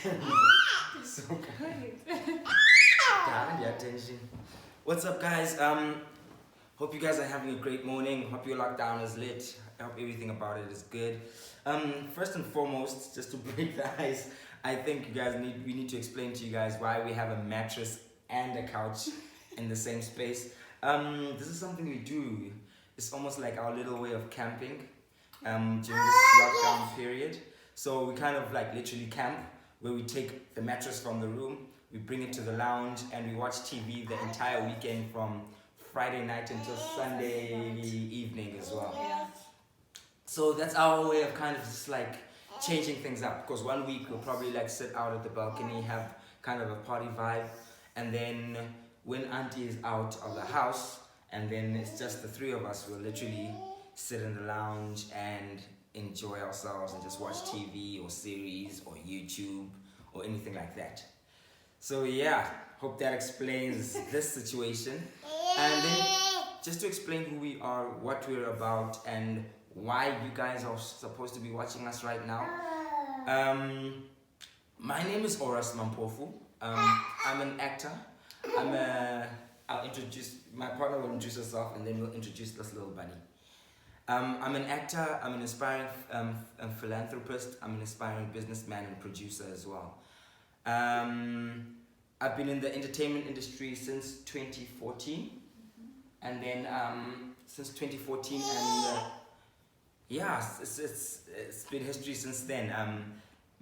So darling, the attention. What's up, guys? Hope you guys are having a great morning. Hope your lockdown is lit. I hope everything about it is good. First and foremost, just to break the ice, I think we need to explain to you guys why we have a mattress and a couch in the same space. This is something we do. It's almost like our little way of camping during this lockdown period. So we kind of like literally camp where we take the mattress from the room, we bring it to the lounge, and we watch TV the entire weekend from Friday night until Sunday evening as well. So that's our way of kind of just like changing things up. Because one week we'll probably like sit out at the balcony, have kind of a party vibe, and then when Auntie is out of the house, and then it's just the three of us, we'll literally sit in the lounge and enjoy ourselves and just watch TV or series or YouTube or anything like that. So yeah, hope that explains this situation. And then just to explain who we are, what we're about, and why you guys are supposed to be watching us right now. My name is Oras Mampofu. I'm an actor. My partner will introduce herself, and then we'll introduce this little buddy. I'm an actor, I'm an inspiring philanthropist, I'm an inspiring businessman and producer as well. I've been in the entertainment industry since 2014, and then since 2014, and it's been history since then.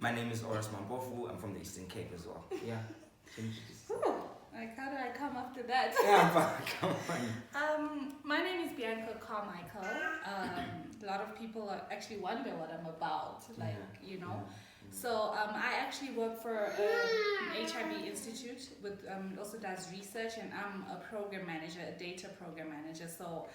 My name is Oras Mampofu, I'm from the Eastern Cape as well. Yeah. Like, how do I come after that? Yeah, come on. My name is Bianca Carmichael. A lot of people actually wonder what I'm about, So I actually work for an HIV institute with also does research, and I'm a program manager, a data program manager. So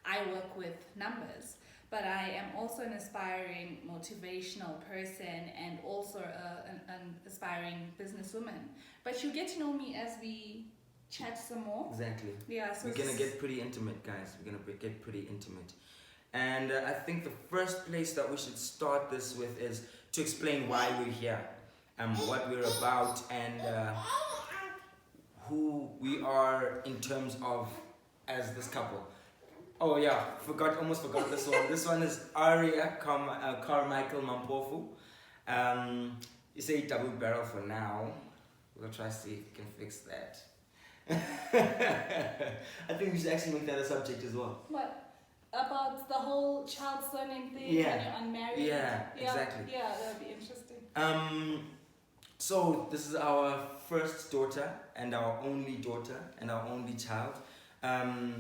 I work with numbers. But I am also an aspiring motivational person and also an aspiring businesswoman. But you'll get to know me as we chat some more. Exactly. Yeah. So we're going to get pretty intimate, guys. We're going to get pretty intimate. And I think the first place that we should start this with is to explain why we're here, what we're about, and who we are in terms of as this couple. Oh yeah, almost forgot this one. This one is Aria Carmichael Mampofu. You say double barrel for now. We'll try to see if we can fix that. I think we should actually make that a subject as well. What? About the whole child surname thing when you're unmarried? Yeah, exactly. Yeah, that would be interesting. So this is our first daughter and our only daughter and our only child.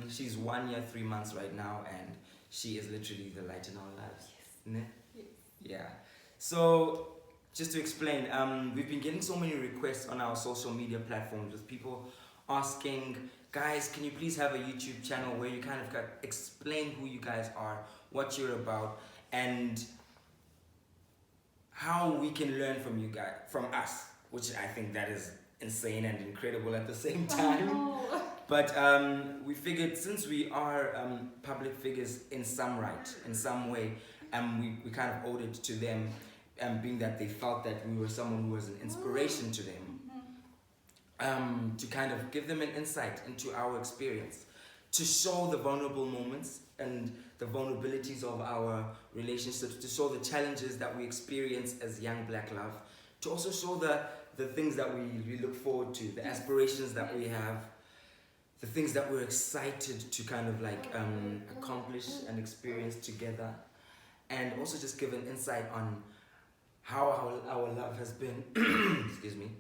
She's 1 year, 3 months right now, and she is literally the light in our lives. Yes. Yes. Yeah. So just to explain, we've been getting so many requests on our social media platforms with people asking, guys, can you please have a YouTube channel where you kind of explain who you guys are, what you're about, and how we can learn from you guys, from us, which I think that is insane and incredible at the same time. But we figured since we are public figures in some way, we kind of owed it to them, being that they felt that we were someone who was an inspiration to them, to kind of give them an insight into our experience, to show the vulnerable moments and the vulnerabilities of our relationships, to show the challenges that we experience as young Black love, to also show the things that we look forward to, the aspirations that we have, the things that we're excited to kind of like accomplish and experience together, and also just give an insight on how our love has been, excuse me,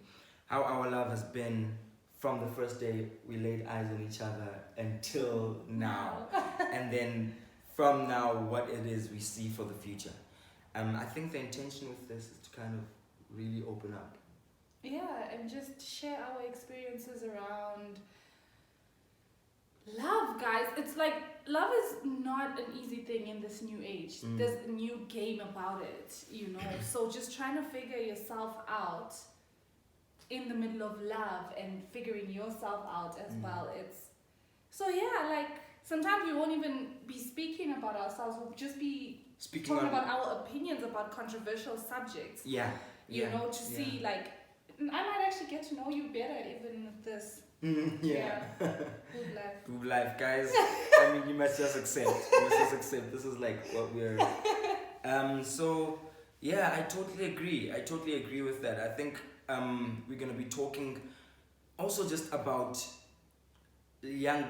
how our love has been from the first day we laid eyes on each other until now, and then from now what it is we see for the future. I think the intention with this is to kind of really open up. Yeah, and just share our experiences around love, guys. It's like love is not an easy thing in this new age. There's a new game about it, So just trying to figure yourself out in the middle of love and figuring yourself out as well. Sometimes we won't even be speaking about ourselves. We'll just be talking about our opinions about controversial subjects. Yeah. you know, to see like I might actually get to know you better even with this. Yeah. Good life. Good life, guys. I mean, you must just accept. You must just accept. This is like what we're. So yeah, I totally agree. I totally agree with that. I think we're gonna be talking also just about the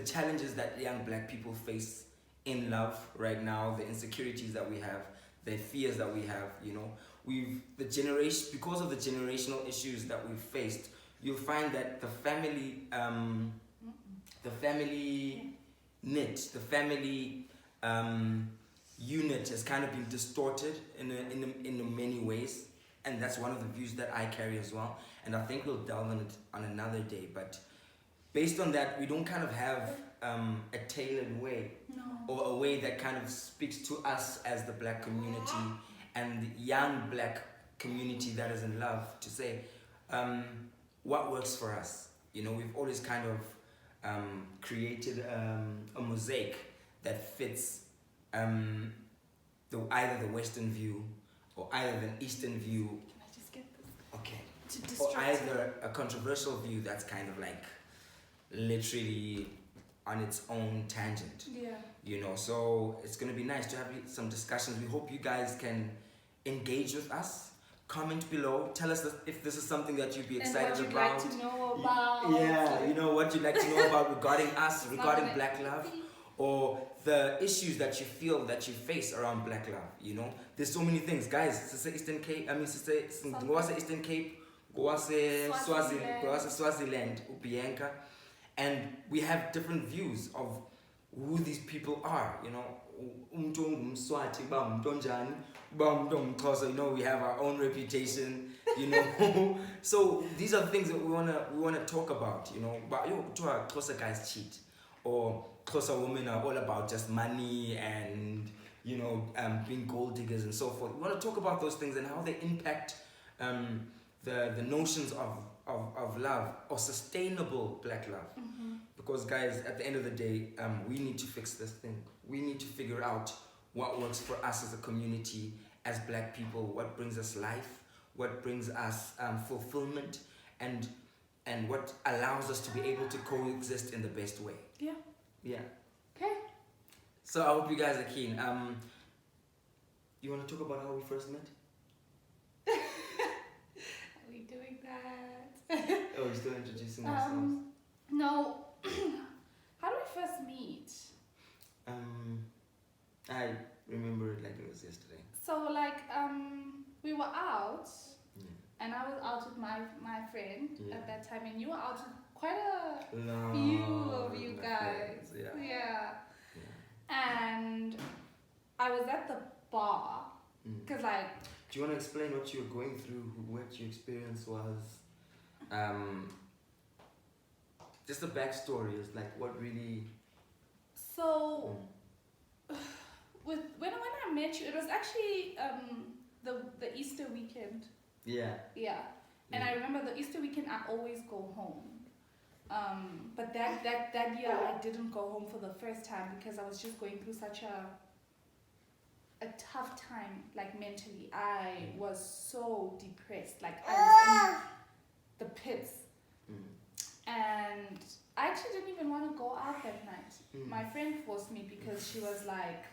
challenges that young black people face in love right now, the insecurities that we have, the fears that we have. You know, because of the generational issues that we've faced. You'll find that the family the family unit has kind of been distorted in many ways, and that's one of the views that I carry as well. And I think we'll delve on it on another day. But based on that, we don't kind of have a tailored way or a way that kind of speaks to us as the black community and the young black community that is in love to say what works for us. You know, we've always kind of created a mosaic that fits either the Western view or either the Eastern view. Can I just get this? Okay. Or either a controversial view that's kind of like literally on its own tangent. Yeah. You know, so it's gonna be nice to have some discussions. We hope you guys can engage with us. Comment below. Tell us if this is something that you'd be excited and what about. You'd like to know about. Yeah, you know what you'd like to know about regarding us, regarding black love, or the issues that you feel that you face around black love. You know, there's so many things, guys. Sise Eastern Cape. Eastern Cape. Swaziland, Ubianka, and we have different views of who these people are. You know, you know, we have our own reputation, you know. So these are things that we wanna talk about, you know. But to our closer guys cheat, or closer women are all about just money and, you know, being gold diggers and so forth. We want to talk about those things and how they impact the notions of love or sustainable black love. Because guys, at the end of the day, we need to fix this thing. We need to figure out what works for us as a community, as black people, what brings us life, what brings us fulfillment, and what allows us to be able to coexist in the best way. Yeah. Okay. So I hope you guys are keen. You want to talk about how we first met? Are we doing that? Oh, we're still introducing ourselves. No. How do we first meet? I remember it like it was yesterday. So like we were out, and I was out with my friend at that time, and you were out with quite a few of you guys. Yeah. And I was at the bar because like. Do you want to explain what you were going through, what your experience was? Just the backstory is like what really. So, when I met you, it was actually the Easter weekend. Yeah. Yeah, and I remember the Easter weekend I always go home. But that year I didn't go home for the first time because I was just going through such a tough time, like mentally. I was so depressed, like I was in the pits. And I actually didn't even want to go out that night. My friend forced me because she was like,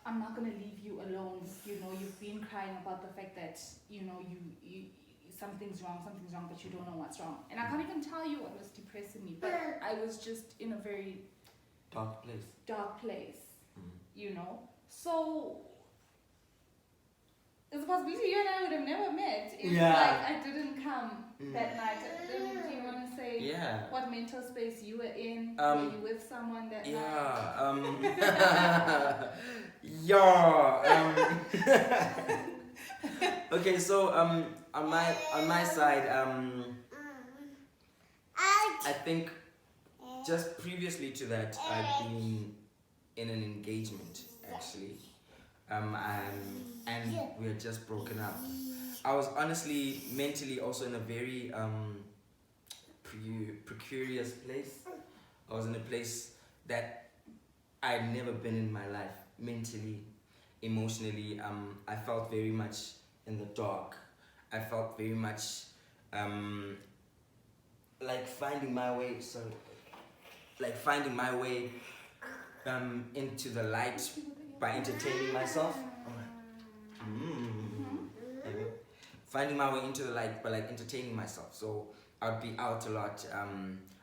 I'm not going to leave you alone. You know, you've been crying about the fact that, you know, you something's wrong, but you don't know what's wrong. And I can't even tell you what was depressing me, but I was just in a very dark place. You know. So it's a possibility you and I would have never met if like I didn't come that night. Do you want to say what mental space you were in? Were you with someone that night? Okay, so on my side, I think just previously to that, I'd been in an engagement actually. And we had just broken up. I was honestly mentally also in a very precarious place. I was in a place that I'd never been in my life, mentally, emotionally. I felt very much in the dark. I felt very much like finding my way. Sorry, like finding my way into the light by entertaining myself. Finding my way into the light by like entertaining myself. So I'd be out a lot.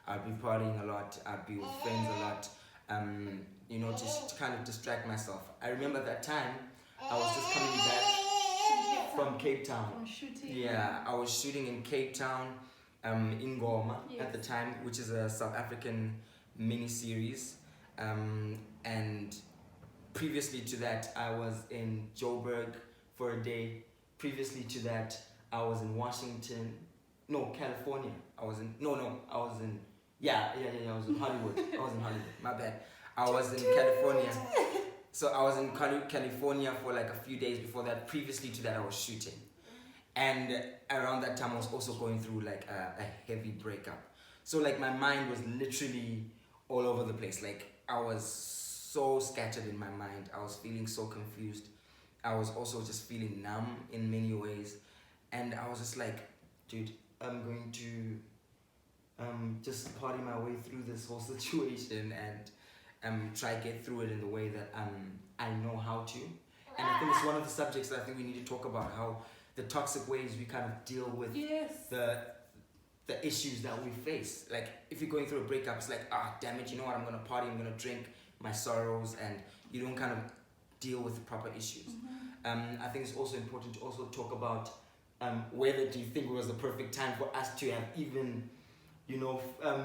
I'd be partying a lot. I'd be with friends a lot. You know, to kind of distract myself. I remember that time I was just coming back from Cape Town. From shooting. Yeah, I was shooting in Cape Town, in Goma at the time, which is a South African mini-series. And previously to that, I was in Joburg for a day. Previously to that, I was in California. I was in Hollywood. My bad. I was in California. So I was in California for like a few days before that. Previously to that, I was shooting. And around that time, I was also going through like a heavy breakup. So like my mind was literally all over the place. Like I was so scattered in my mind. I was feeling so confused. I was also just feeling numb in many ways. And I was just like, dude, I'm going to just party my way through this whole situation and try to get through it in the way that I know how to. And I think it's one of the subjects that I think we need to talk about, how the toxic ways we kind of deal with the issues that we face. Like if you're going through a breakup, it's like, damn it, you know what, I'm gonna party, I'm gonna drink my sorrows, and you don't kind of deal with the proper issues. I think it's also important to also talk about whether do you think it was the perfect time for us to have even, you know,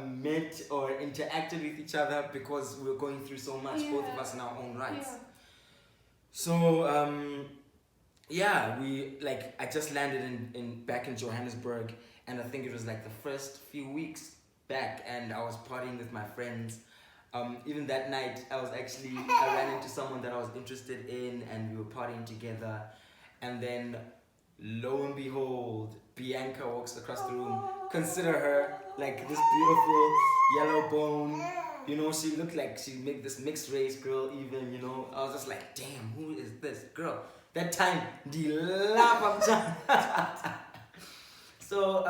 met or interacted with each other, because we were going through so much, both of us in our own rights. So I just landed back in Johannesburg, and I think it was like the first few weeks back, and I was partying with my friends. Even that night, I ran into someone that I was interested in, and we were partying together. And then, lo and behold, Bianca walks across the room. Consider her like this beautiful yellow bone. You know, she looked like she made this mixed race girl even, you know. I was just like, damn, who is this girl? That time, the lap of So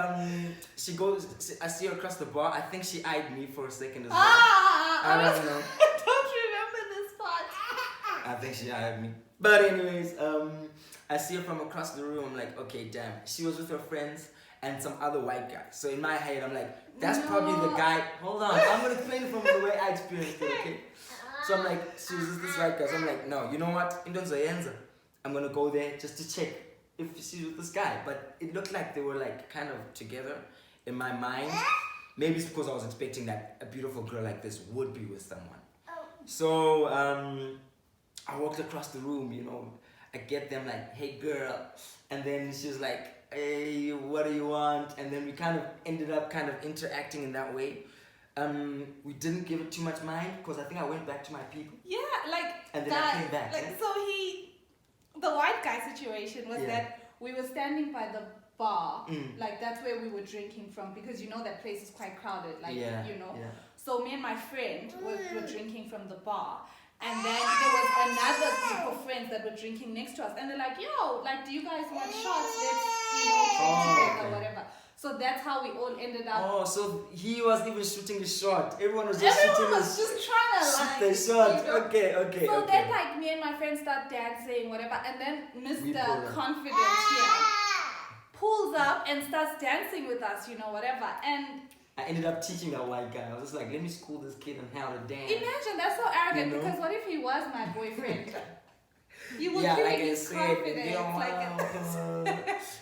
she goes. I see her across the bar. I think she eyed me for a second as well. I don't know. I don't remember this part. I think she eyed me. But anyways, I see her from across the room. I'm like, okay, damn. She was with her friends and some other white guy. So in my head, I'm like, that's probably the guy. Hold on, I'm gonna explain it from the way I experienced it. Okay. So I'm like, she was with this white guy. So I'm like, no, you know what? I'm gonna go there just to check if she's with this guy. But it looked like they were like kind of together in my mind. Maybe it's because I was expecting that a beautiful girl like this would be with someone. So I walked across the room, you know. I get them like, hey girl. And then she was like, hey, what do you want? And then we kind of ended up kind of interacting in that way. We didn't give it too much mind, because I think I went back to my people. Yeah, like and then that. I came back. Like, so the white guy situation was that we were standing by the bar, like that's where we were drinking from, because you know that place is quite crowded, like you know. Yeah. So me and my friend were drinking from the bar, and then there was another group of friends that were drinking next to us, and they're like, yo, like, do you guys want shots? Let's, you know, drink together, whatever. So that's how we all ended up. Oh, so he was even shooting the shot. Everyone was just trying to like the shot. You know? Okay. So then, like, me and my friends start dancing, whatever, and then Mr. Confident here pulls up and starts dancing with us, you know, whatever. And I ended up teaching that white guy. I was just like, let me school this kid on how to dance. Imagine, that's so arrogant, you know? Because what if he was my boyfriend? You were killing his confidence.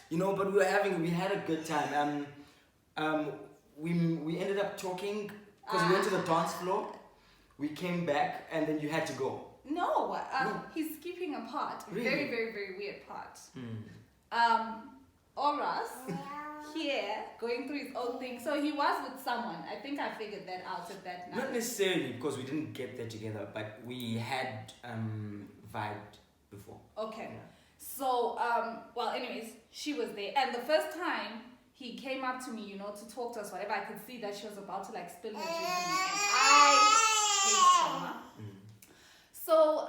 You know, but we had a good time. We ended up talking because we went to the dance floor. We came back, and then you had to go. No, he's skipping a part. Really? Very, very, very weird part. Oras here going through his own thing. So he was with someone. I think I figured that out at that night. Not necessarily because we didn't get there together, but we had vibed before. Okay. Yeah. So, well, anyways, she was there. And the first time he came up to me, you know, to talk to us, whatever, I could see that she was about to, like, spill her drink on me. And I hate trauma. So,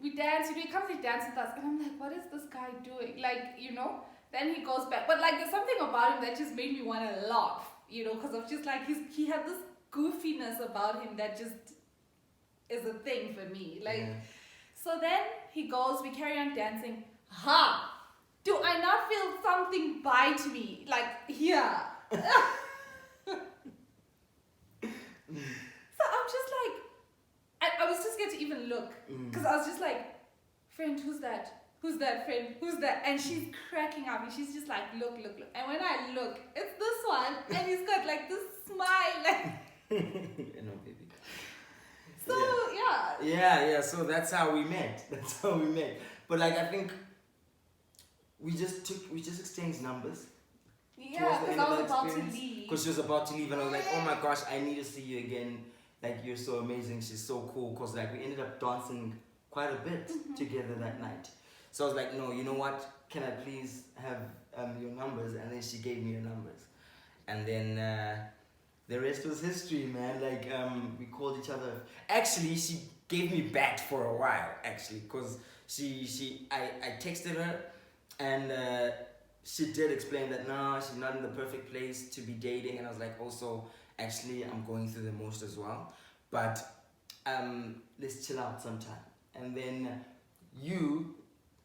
we danced. He comes to dance with us. And I'm like, what is this guy doing? Like, you know, then he goes back. But like, there's something about him that just made me want to laugh, you know, because of just like he had this goofiness about him that just is a thing for me. Like, so then he goes, we carry on dancing. Ha! Do I not feel something bite me? Like, here. So I'm just like, I was just scared to even look. Because I was just like, friend, who's that? Who's that, friend? Who's that? And she's cracking up and she's just like, look. And when I look, it's this one. And he's got like this smile. Like, You know, baby. so, yeah. Yeah, so that's how we met. But like, I think we just exchanged numbers. Yeah, because I was about to leave. Because she was about to leave and I was like, oh my gosh, I need to see you again. Like, you're so amazing, she's so cool. Because like, we ended up dancing quite a bit together that night. So I was like, no, you know what? Can I please have your numbers? And then she gave me your numbers. And then the rest was history, man. Like, we called each other. Actually, she gave me back for a while, actually. Because I texted her and she did explain that, no, she's not in the perfect place to be dating. And I was like, also, actually, I'm going through the most as well. But let's chill out sometime. And then you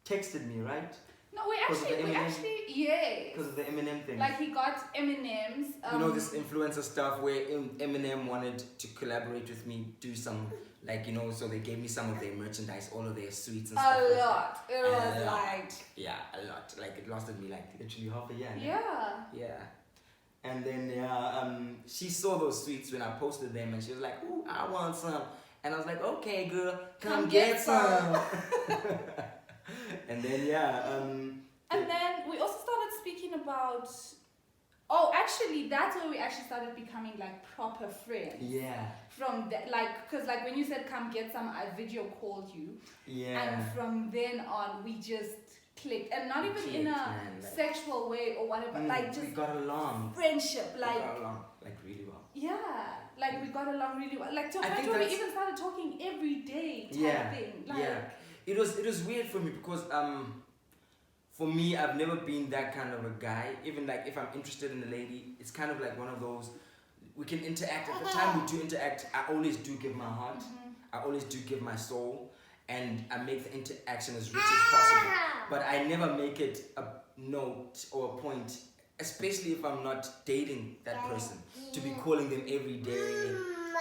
texted me, right? No, we actually, yeah. Because of the Eminem thing. Like, he got M&M's. You know, this influencer stuff where Eminem wanted to collaborate with me, do some, like, you know, so they gave me some of their merchandise, all of their sweets and stuff. A lot. It was like... Yeah, a lot. Like, it lasted me, like, literally half a year. Yeah. And then, she saw those sweets when I posted them, and she was like, ooh, I want some. And I was like, okay, girl, come get some. And then, and then we also started speaking about... Oh, actually, that's where we actually started becoming, like, proper friends. Yeah. From that, like, because, like, when you said, come get some, I video called you. Yeah. And from then on, we just clicked. And not even in a like, sexual way or whatever. Like, just... We got along. Friendship, like... We got along, like, really well. Yeah. Like, we got along really well. Like, to a point where we even started talking every day type thing. Like, It was weird for me because for me, I've never been that kind of a guy. Even like if I'm interested in a lady, it's kind of like one of those, we can interact. At the time we do interact, I always do give my heart. I always do give my soul. And I make the interaction as rich as possible. But I never make it a note or a point, especially if I'm not dating that person, to be calling them every day,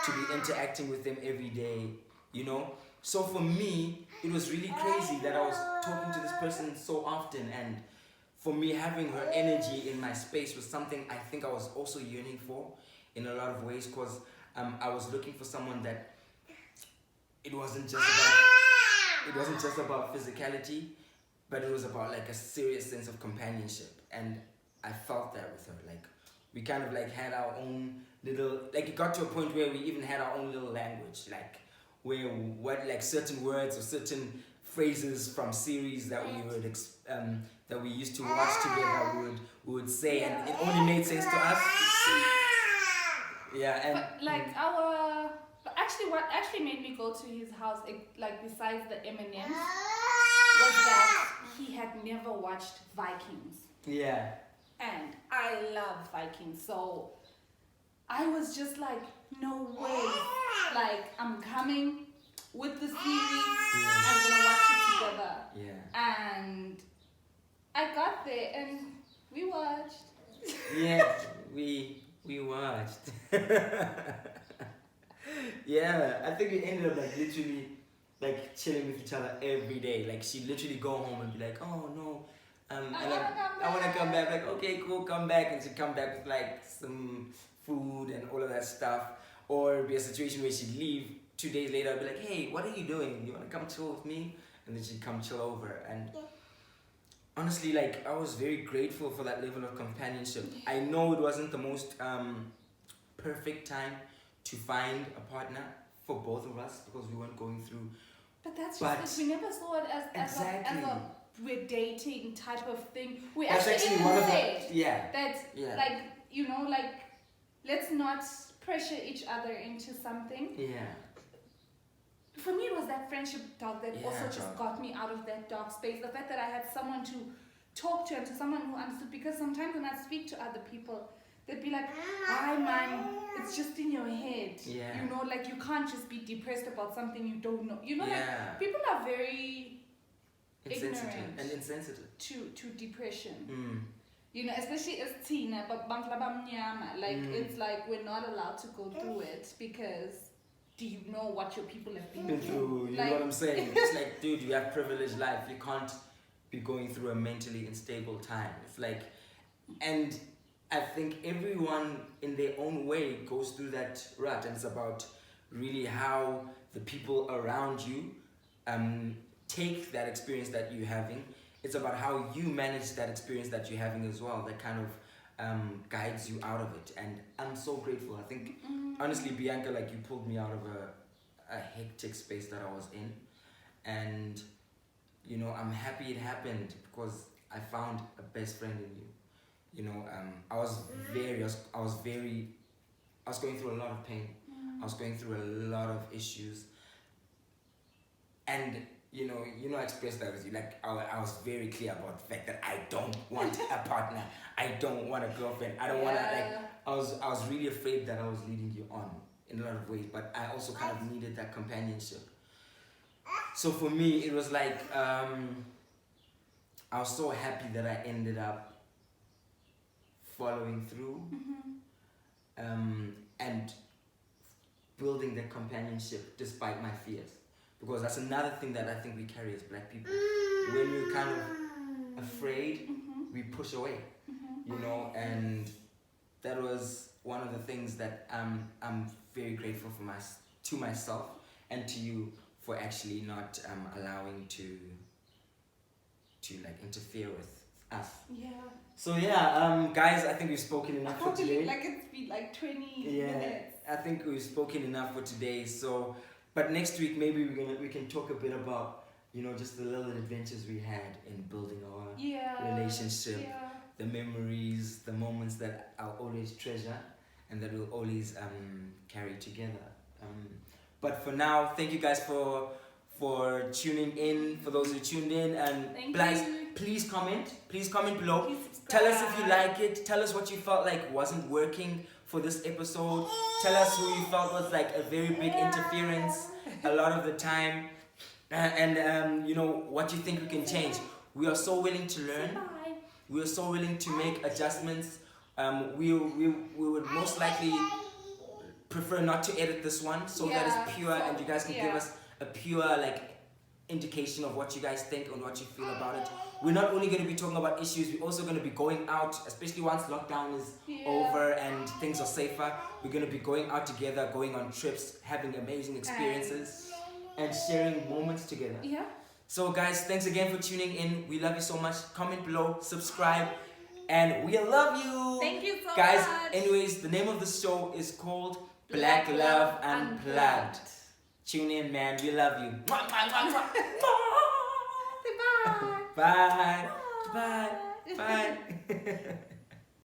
to be interacting with them every day, you know? So for me, it was really crazy that I was talking to this person so often, and for me, having her energy in my space was something I think I was also yearning for in a lot of ways, because I was looking for someone that it wasn't just about physicality, but it was about like a serious sense of companionship, and I felt that with her. Like, we kind of like had our own little, like, it got to a point where we even had our own little language, like, where what, like, certain words or certain phrases from series that we would that we used to watch together we would say, and it only made sense to us. Yeah, and but like what actually made me go to his house, like besides the M&Ms, was that he had never watched Vikings. Yeah. And I love Vikings, so I was just like, no way. Like, I'm coming with the series. I'm gonna watch it together. Yeah. And I got there and we watched. Yeah, we watched. Yeah, I think we ended up like literally like chilling with each other every day. Like, she'd literally go home and be like, oh no, I want to come back. Like, okay, cool, come back. And she'd come back with like some food and all of that stuff. Or it'd be a situation where she'd leave 2 days later. I'd be like, hey, what are you doing? You want to come chill with me? And then she'd come chill over. And honestly, like, I was very grateful for that level of companionship. I know it wasn't the most perfect time to find a partner for both of us because we weren't going through. But that's just it. We never saw it as a we're dating type of thing. We that's actually one of said the, like, you know, like, let's not pressure each other into something. Yeah. For me, it was that friendship talk that also just dog. got me out of that dark space. The fact that I had someone to talk to someone who understood. Because sometimes when I speak to other people, they'd be like, "Hi, man, it's just in your head." Yeah. You know, like you can't just be depressed about something you don't know. You know, Yeah. like people are very Insensitive ignorant and insensitive to depression. Mm. You know, especially as teen, but like it's like we're not allowed to go through it because do you know what your people have been through? You like, know what I'm saying? It's like, dude, you have privileged life. You can't be going through a mentally unstable time. It's like, and I think everyone in their own way goes through that rut, and it's about really how the people around you take that experience that you're having. It's about how you manage that experience that you're having as well, that kind of guides you out of it. And I'm so grateful. I think, honestly, Bianca, like you pulled me out of a hectic space that I was in. And, you know, I'm happy it happened because I found a best friend in you. You know, I was going through a lot of pain. I was going through a lot of issues. And you know, I expressed that with you. Like, I was very clear about the fact that I don't want a partner. I don't want a girlfriend. I don't want to, like, I was really afraid that I was leading you on in a lot of ways, but I also kind of needed that companionship. So for me, it was like, I was so happy that I ended up following through, and building that companionship despite my fears. Because that's another thing that I think we carry as black people. When we're kind of afraid, we push away, you know, and that was one of the things that I'm very grateful for to myself and to you for actually not allowing to like interfere with us. Yeah. So yeah, guys, I think we've spoken enough for today. Like it's been like 20 minutes. I think we've spoken enough for today. So, but next week maybe we can talk a bit about, you know, just the little adventures we had in building our relationship, the memories, the moments that I'll always treasure and that we'll always carry together. But for now, thank you guys for tuning in. For those who tuned in, and guys, please comment below. Tell us if you like it. Tell us what you felt like wasn't working for this episode. Tell us who you felt was like a very big interference a lot of the time, and you know what you think we can change. We are so willing to learn. We are so willing to make adjustments. We would most likely prefer not to edit this one, so that it's pure, and you guys can give us a pure like indication of what you guys think and what you feel about it. We're not only going to be talking about issues, we're also going to be going out, especially once lockdown is over and things are safer. We're going to be going out together, going on trips, having amazing experiences, and sharing moments together. So guys, thanks again for tuning in. We love you so much. Comment below, subscribe, and we love you. Thank you so guys, much. Anyways, the name of the show is called Black Love Unplugged. Tune in, man. We love you. Bye. Bye. Bye. Bye. Bye.